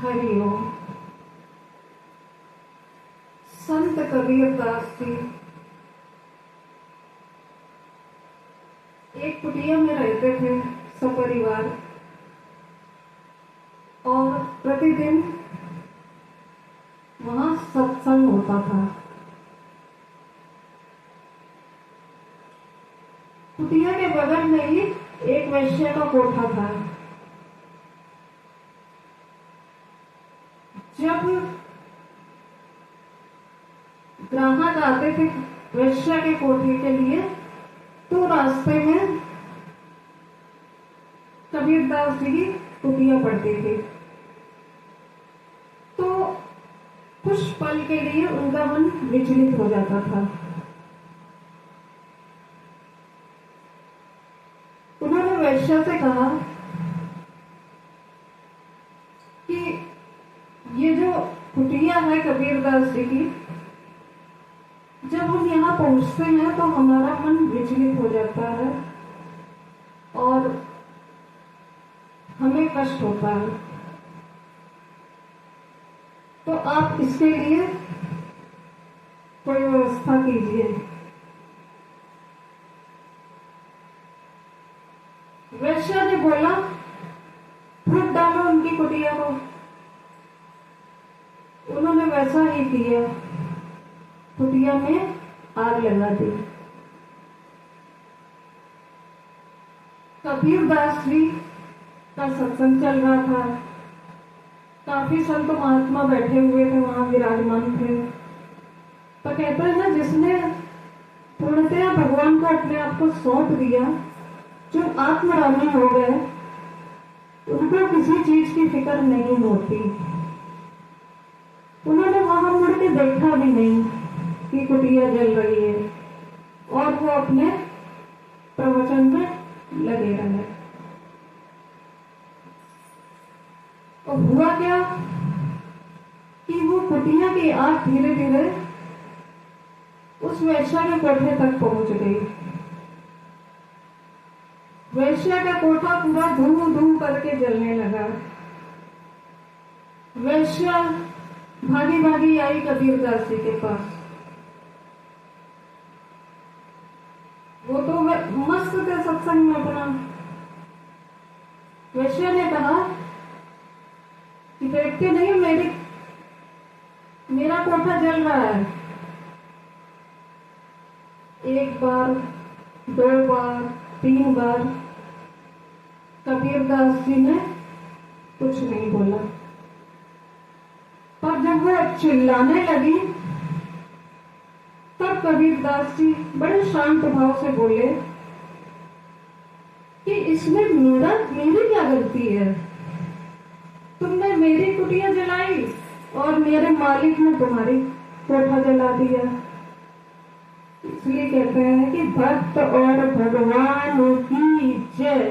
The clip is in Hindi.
हरिओम। संत कबीरदास जी एक कुटिया में रहते थे सपरिवार, और प्रतिदिन वहां सत्संग होता था। कुटिया के बगल में ही एक वैश्य का कोठा था। जब ग्राहक आते थे वैश्य के कोठे के लिए, तो रास्ते में कबीरदास जी की कुटिया पड़ती थी। तो कुछ पल के लिए उनका मन विचलित हो जाता था। उन्होंने वैश्य से कहा कि ये जो कुटिया है कबीरदास जी की, जब हम यहाँ पहुंचते हैं तो हमारा मन विचलित हो जाता है और हमें कष्ट होता है। तो आप इसके लिए कोई व्यवस्था कीजिए। वैश्य ने बोला, फूट डालो उनकी कुटिया को। उन्होंने वैसा ही किया, कुटिया में आग लगा दी। कबीरदास जी का सत्संग चल रहा था। काफी संत महात्मा बैठे हुए थे, वहां विराजमान थे। तो कहते हैं ना, जिसने पूर्णतया भगवान को अपने आप को सौंप दिया, जो आत्मरामी हो गए, उनको किसी चीज की फिक्र नहीं होती। उन्होंने वहां मुड़ के देखा भी नहीं कि कुटिया जल रही है, और वो अपने प्रवचन में लगे रहे। और हुआ क्या कि वो कुटिया की आग धीरे धीरे उस वैश्य के कोठे तक पहुंच गई। वैश्य का कोठा पूरा धूम धूम करके जलने लगा। वैश्य भागी भागी आई कबीरदास जी के पास। वो तो मस्त थे सत्संग में अपना। वैश्य ने कहा कि देखते नहीं, मेरा कोठा जल रहा है। एक बार, दो बार, 3 बार कबीरदास जी ने कुछ नहीं बोला। पर जब वो चिल्लाने लगी, तब कबीरदास जी बड़े शांत भाव से बोले कि इसमें मेरी क्या गलती है? तुमने मेरी कुटिया जलाई और मेरे मालिक ने तुम्हारी कोठा जला दिया। इसलिए कहते हैं कि भक्त और भगवान की जय।